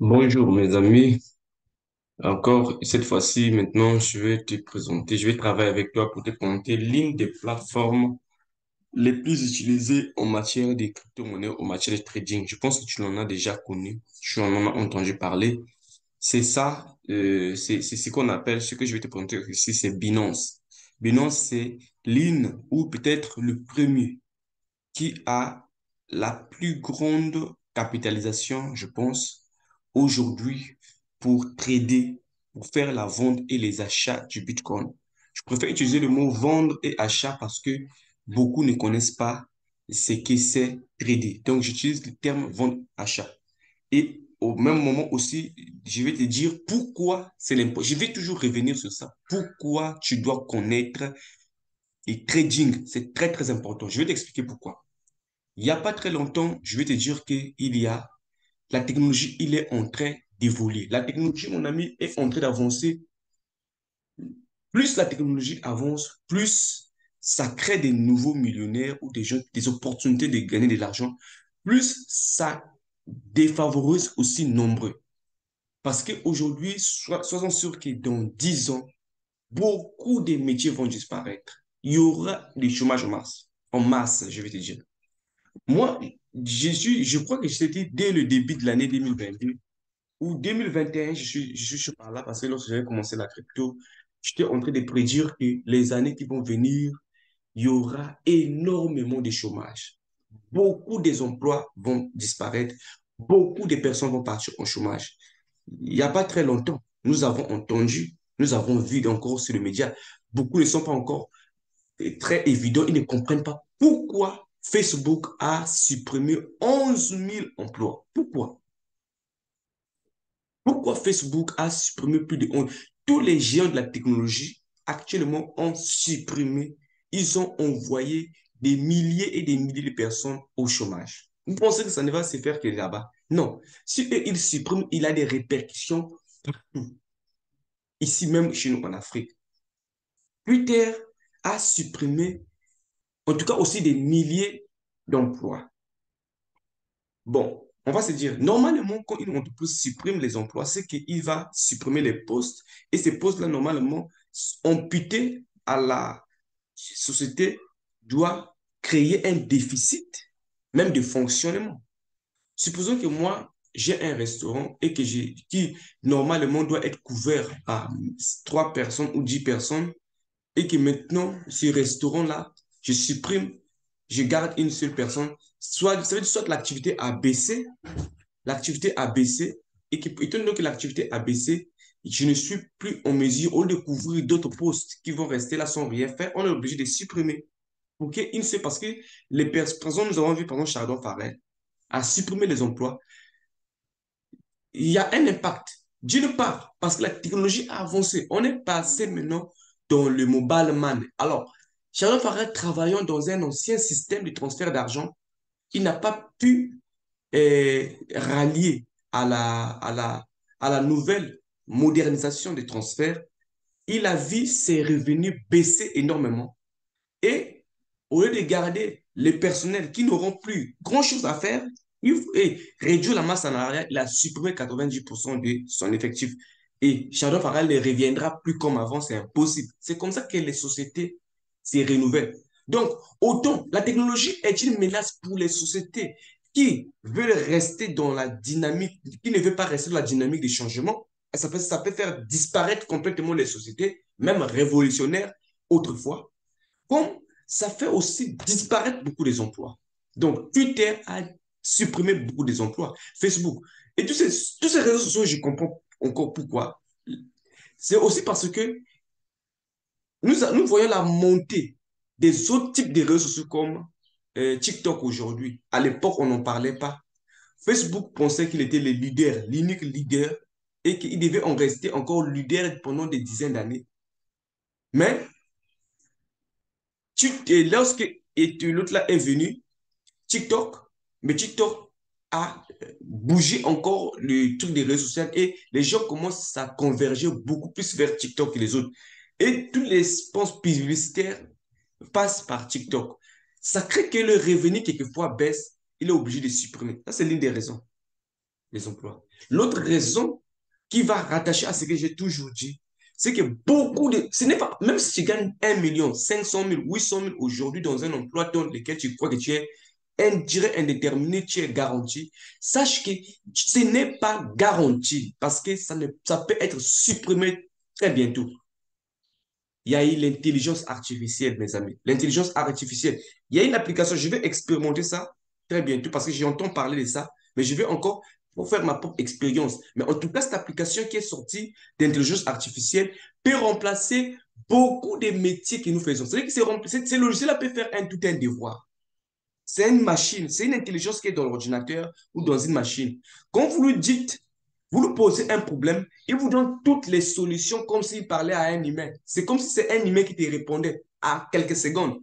Bonjour mes amis, encore cette fois-ci maintenant je vais te présenter, je vais travailler avec toi pour te présenter l'une des plateformes les plus utilisées en matière de crypto-monnaie, en matière de trading. Je pense que tu en as déjà connu, tu en as entendu parler. C'est ça, c'est ce qu'on appelle, ce que je vais te présenter ici, c'est Binance. Binance, c'est l'une ou peut-être le premier qui a la plus grande capitalisation, je pense, aujourd'hui pour trader, pour faire la vente et les achats du Bitcoin. Je préfère utiliser le mot vendre et achat parce que beaucoup ne connaissent pas ce que c'est trader. Donc, j'utilise le terme vente-achat. Et au même moment aussi, je vais te dire pourquoi c'est l'important. Je vais toujours revenir sur ça. Pourquoi tu dois connaître et trading, c'est très, très important. Je vais t'expliquer pourquoi. Il n'y a pas très longtemps, je vais te dire qu'il y a, la technologie, il est en train d'évoluer. La technologie, mon ami, est en train d'avancer. Plus la technologie avance, plus ça crée des nouveaux millionnaires ou des gens, des opportunités de gagner de l'argent, plus ça défavorise aussi nombreux. Parce qu'aujourd'hui, soyons sûrs que dans 10 ans, beaucoup de métiers vont disparaître. Il y aura du chômage en masse, je vais te dire. Moi, je crois que je t'ai dit dès le début de l'année 2022 ou 2021, je suis par là parce que lorsque j'avais commencé la crypto, j'étais en train de prédire que les années qui vont venir, il y aura énormément de chômage. Beaucoup des emplois vont disparaître. Beaucoup de personnes vont partir au chômage. Il n'y a pas très longtemps, nous avons entendu, nous avons vu encore sur les médias, beaucoup ne sont pas encore très évident, ils ne comprennent pas pourquoi Facebook a supprimé 11 000 emplois. Pourquoi? Pourquoi Facebook a supprimé plus de 11? Tous les géants de la technologie actuellement ont supprimé, ils ont envoyé des milliers et des milliers de personnes au chômage. Vous pensez que ça ne va se faire que là-bas? Non. Si eux, ils suppriment, il a des répercussions partout. Ici même chez nous en Afrique. Twitter a supprimé, en tout cas aussi des milliers d'emplois. Bon, on va se dire, normalement, quand une entreprise supprime les emplois, c'est qu'il va supprimer les postes et ces postes-là, normalement, amputés à la société, doit créer un déficit, même de fonctionnement. Supposons que moi, j'ai un restaurant et qui, normalement, doit être couvert par 3 personnes ou 10 personnes et que maintenant, ce restaurant-là, je supprime, je garde une seule personne, soit, ça veut dire soit l'activité a baissé, et étant donné que l'activité a baissé, je ne suis plus en mesure, au lieu de couvrir d'autres postes qui vont rester là sans rien faire, on est obligé de supprimer. Ok, parce que les personnes, nous avons vu, par exemple, Chardon Farel, a supprimé les emplois. Il y a un impact. D'une part, parce que la technologie a avancé. On est passé maintenant dans le mobile man. Alors, Chardon Farel travaillant dans un ancien système de transfert d'argent, il n'a pas pu rallier à la nouvelle modernisation des transferts, il a vu ses revenus baisser énormément. Et au lieu de garder les personnels qui n'auront plus grand-chose à faire, et réduire la masse salariale, il a supprimé 90% de son effectif. Et Shadow Farrell ne reviendra plus comme avant, c'est impossible. C'est comme ça que les sociétés se renouvellent. Donc, autant la technologie est une menace pour les sociétés qui veulent rester dans la dynamique, qui ne veulent pas rester dans la dynamique des changements. Ça peut faire disparaître complètement les sociétés, même révolutionnaires autrefois, comme ça fait aussi disparaître beaucoup des emplois. Donc, Twitter a supprimé beaucoup des emplois, Facebook. Et tous ces réseaux sociaux, je comprends encore pourquoi. C'est aussi parce que nous voyons la montée des autres types de réseaux sociaux comme TikTok aujourd'hui. À l'époque, on n'en parlait pas. Facebook pensait qu'il était le leader, l'unique leader, et qu'il devait en rester encore leader pendant des dizaines d'années. Mais lorsque l'autre là est venu, TikTok, mais TikTok a bougé encore le truc des réseaux sociaux et les gens commencent à converger beaucoup plus vers TikTok que les autres. Et tous les sponsors publicitaires passent par TikTok. Ça crée que le revenu quelquefois baisse, il est obligé de supprimer. Ça, c'est l'une des raisons. les emplois. L'autre raison qui va rattacher à ce que j'ai toujours dit, c'est que beaucoup de... Ce n'est pas... Même si tu gagnes 1 500 000, 800 000 aujourd'hui dans un emploi dans lequel tu crois que tu es indirect, indéterminé, tu es garanti, sache que ce n'est pas garanti parce que ça peut être supprimé très bientôt. Il y a eu l'intelligence artificielle, mes amis. L'intelligence artificielle. Il y a une application, je vais expérimenter ça très bientôt parce que j'entends parler de ça, mais je vais encore pour faire ma propre expérience. Mais en tout cas, cette application qui est sortie d'intelligence artificielle peut remplacer beaucoup de métiers que nous faisons. C'est-à-dire que ce logiciel-là peut faire tout un devoir. C'est une machine, c'est une intelligence qui est dans l'ordinateur ou dans une machine. Quand vous lui dites, vous lui posez un problème, il vous donne toutes les solutions comme s'il parlait à un humain. C'est comme si c'est un humain qui te répondait à quelques secondes.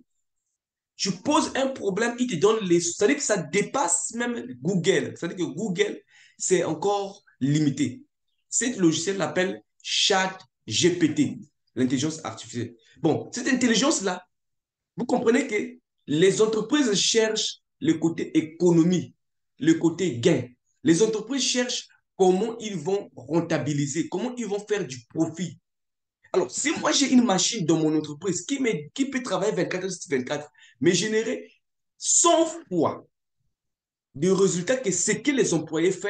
Tu poses un problème, il te donne les... C'est-à-dire que ça dépasse même Google. C'est-à-dire que Google, c'est encore limité. Cette logiciel l'appelle ChatGPT, l'intelligence artificielle. Bon, cette intelligence-là, vous comprenez que les entreprises cherchent le côté économie, le côté gain. Les entreprises cherchent comment ils vont rentabiliser, comment ils vont faire du profit. Alors, si moi j'ai une machine dans mon entreprise qui peut travailler 24 heures sur 24, mais générer 100 fois de résultats que ce que les employés font,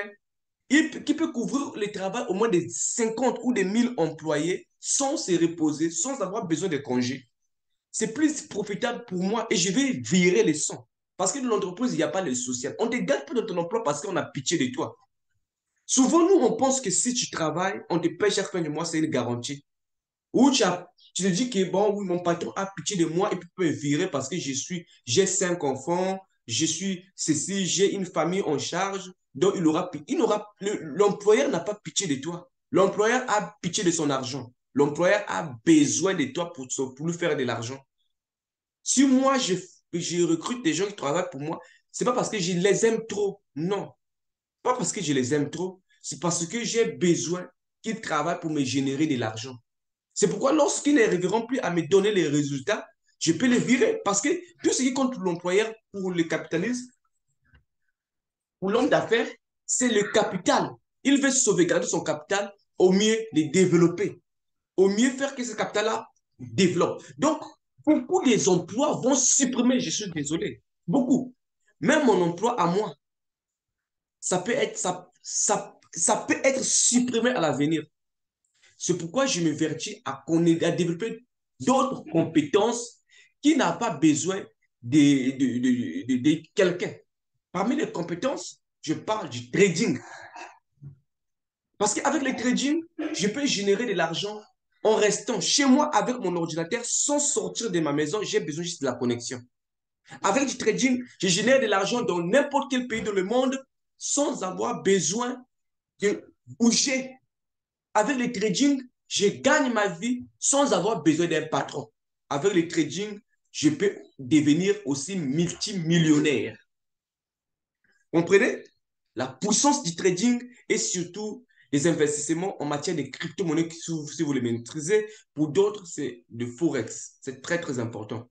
qui peut couvrir le travail au moins de 50 ou de 1000 employés sans se reposer, sans avoir besoin de congés. C'est plus profitable pour moi et je vais virer les sons. Parce que dans l'entreprise, il n'y a pas le social. On ne te garde pas dans ton emploi parce qu'on a pitié de toi. Souvent, nous, on pense que si tu travailles, on te paye chaque fin du mois, c'est une garantie. Ou tu te dis que, bon, oui, mon patron a pitié de moi et peut me virer parce que j'ai 5 enfants, je suis ceci, j'ai une famille en charge. Donc, l'employeur n'a pas pitié de toi. L'employeur a pitié de son argent. L'employeur a besoin de toi pour lui faire de l'argent. Si moi, je recrute des gens qui travaillent pour moi, c'est pas parce que je les aime trop. Non, pas parce que je les aime trop. C'est parce que j'ai besoin qu'ils travaillent pour me générer de l'argent. C'est pourquoi lorsqu'ils n'arriveront plus à me donner les résultats, je peux les virer. Parce que tout ce qui compte pour l'employeur, pour le capitalisme, pour l'homme d'affaires, c'est le capital. Il veut sauvegarder son capital, au mieux le développer, au mieux faire que ce capital-là développe. Donc, beaucoup des emplois vont supprimer, je suis désolé, beaucoup. Même mon emploi à moi, ça peut être supprimé à l'avenir. C'est pourquoi je me vertis à développer d'autres compétences qui n'ont pas besoin de quelqu'un. Parmi les compétences, je parle du trading. Parce qu'avec le trading, je peux générer de l'argent en restant chez moi avec mon ordinateur sans sortir de ma maison. J'ai besoin juste de la connexion. Avec du trading, je génère de l'argent dans n'importe quel pays dans le monde sans avoir besoin de bouger. Avec le trading, je gagne ma vie sans avoir besoin d'un patron. Avec le trading, je peux devenir aussi multimillionnaire. Comprenez? La puissance du trading et surtout les investissements en matière de crypto-monnaies, si vous les maîtrisez. Pour d'autres, c'est le forex. C'est très, très important.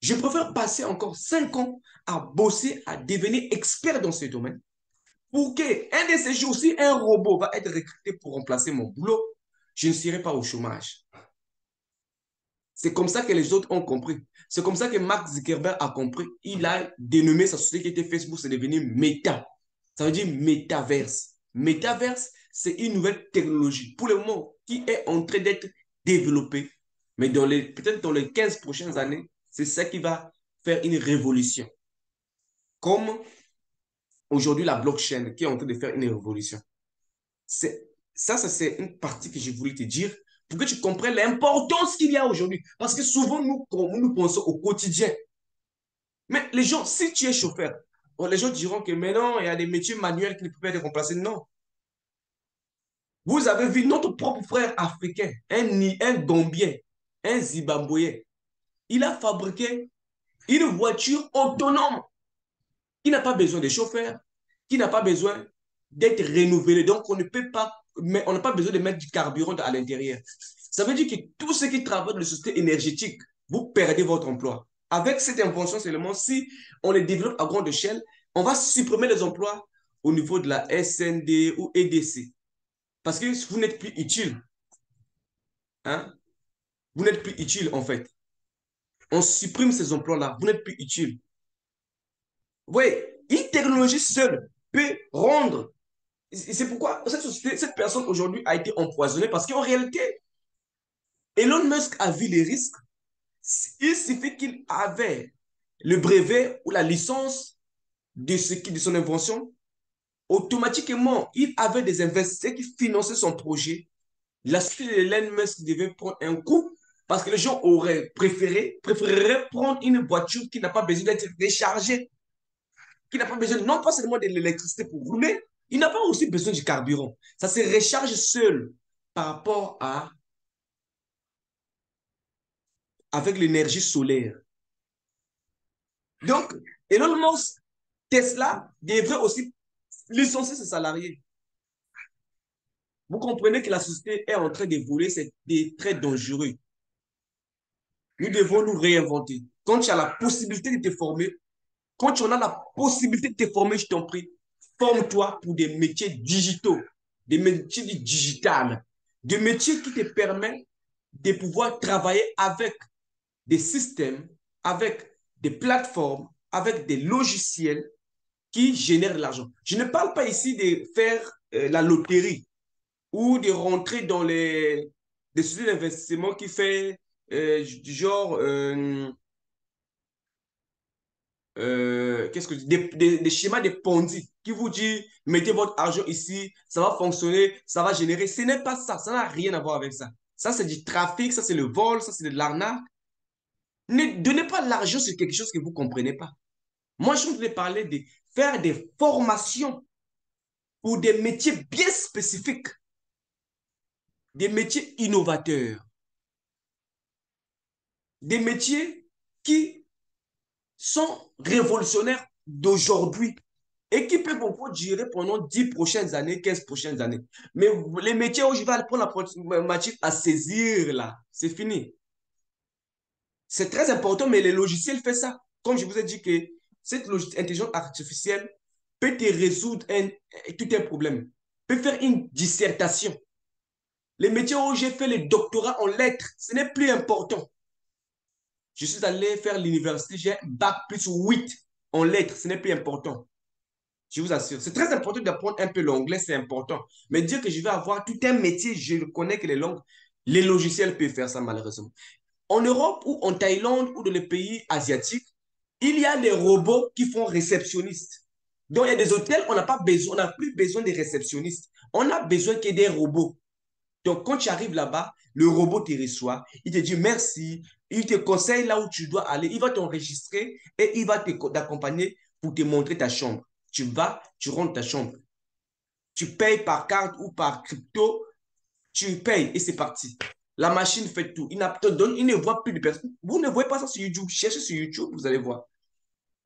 Je préfère passer encore 5 ans à bosser, à devenir expert dans ce domaine pour qu'un de ces jours, si un robot va être recruté pour remplacer mon boulot, je ne serai pas au chômage. C'est comme ça que les autres ont compris. C'est comme ça que Mark Zuckerberg a compris. Il a dénommé sa société qui était Facebook, c'est devenu Meta. Ça veut dire métaverse. Métaverse, c'est une nouvelle technologie, pour le moment, qui est en train d'être développée. Mais peut-être dans les 15 prochaines années, c'est ça qui va faire une révolution. Comme aujourd'hui la blockchain qui est en train de faire une révolution. C'est une partie que je voulais te dire pour que tu comprennes l'importance qu'il y a aujourd'hui. Parce que souvent, nous pensons au quotidien. Mais les gens, si tu es chauffeur, les gens diront que mais non, il y a des métiers manuels qui ne peuvent pas être remplacés. Non. Vous avez vu notre propre frère africain, un Gambien, un Zimbabwéen. Il a fabriqué une voiture autonome qui n'a pas besoin de chauffeur, qui n'a pas besoin d'être renouvelée. Donc, on ne peut pas, mais on n'a pas besoin de mettre du carburant à l'intérieur. Ça veut dire que tous ceux qui travaillent dans le système énergétique, vous perdez votre emploi. Avec cette invention seulement, si on les développe à grande échelle, on va supprimer les emplois au niveau de la SND ou EDC. Parce que vous n'êtes plus utile. Hein? Vous n'êtes plus utile, en fait. On supprime ces emplois-là. Vous n'êtes plus utile. Oui, une technologie seule peut rendre. C'est pourquoi cette société, cette personne aujourd'hui a été empoisonnée parce qu'en réalité, Elon Musk a vu les risques. Il suffit qu'il avait le brevet ou la licence de son invention. Automatiquement, il avait des investisseurs qui finançaient son projet. La société d'Elon Musk devait prendre un coup parce que les gens auraient préféreraient prendre une voiture qui n'a pas besoin d'être déchargée, qui n'a pas besoin non pas seulement de l'électricité pour rouler, il n'a pas aussi besoin du carburant. Ça se recharge seul par rapport à avec l'énergie solaire. Donc, Elon Musk, Tesla devrait aussi licencier ses salariés. Vous comprenez que la société est en train d'évoluer, c'est très dangereux. Nous devons nous réinventer. Quand tu as la possibilité de te former, quand tu en as la possibilité de te former, je t'en prie, forme-toi pour des métiers digitaux, des métiers du digital, des métiers qui te permettent de pouvoir travailler avec des systèmes, avec des plateformes, avec des logiciels qui génèrent de l'argent. Je ne parle pas ici de faire la loterie ou de rentrer dans des sociétés d'investissement qui fait du genre qu'est-ce que des schémas de Ponzi qui vous dit mettez votre argent ici, ça va fonctionner, ça va générer. Ce n'est pas ça, ça n'a rien à voir avec ça. Ça, c'est du trafic, ça, c'est le vol, ça, c'est de l'arnaque. Ne donnez pas l'argent sur quelque chose que vous ne comprenez pas. Moi, je voulais parler de faire des formations pour des métiers bien spécifiques, des métiers innovateurs, des métiers qui sont révolutionnaires d'aujourd'hui et qui peuvent encore durer pendant 10 prochaines années, 15 prochaines années. Mais les métiers où je vais prendre la matière à saisir, là, c'est fini. C'est très important, mais les logiciels font ça. Comme je vous ai dit que cette intelligence artificielle peut te résoudre tout un problème, peut faire une dissertation. Les métiers où j'ai fait le doctorat en lettres, ce n'est plus important. Je suis allé faire l'université, j'ai bac plus 8 en lettres, ce n'est plus important. Je vous assure. C'est très important d'apprendre un peu l'anglais, c'est important. Mais dire que je vais avoir tout un métier, je connais que les langues, les logiciels peuvent faire ça malheureusement. En Europe ou en Thaïlande ou dans les pays asiatiques, il y a des robots qui font réceptionnistes. Donc, il y a des hôtels, on n'a pas besoin, on n'a plus besoin de réceptionnistes. On a besoin qu'il y ait des robots. Donc, quand tu arrives là-bas, le robot te reçoit, il te dit merci, il te conseille là où tu dois aller, il va t'enregistrer et il va t'accompagner pour te montrer ta chambre. Tu vas, tu rentres ta chambre. Tu payes par carte ou par crypto, tu payes et c'est parti. La machine fait tout. Il ne voit plus de personnes. Vous ne voyez pas ça sur YouTube. Cherchez sur YouTube, vous allez voir.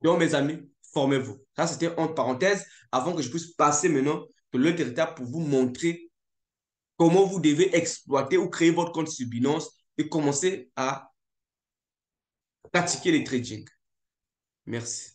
Donc, mes amis, formez-vous. Ça, c'était en parenthèse avant que je puisse passer maintenant de l'autre étape pour vous montrer comment vous devez exploiter ou créer votre compte sur Binance et commencer à pratiquer les trading. Merci.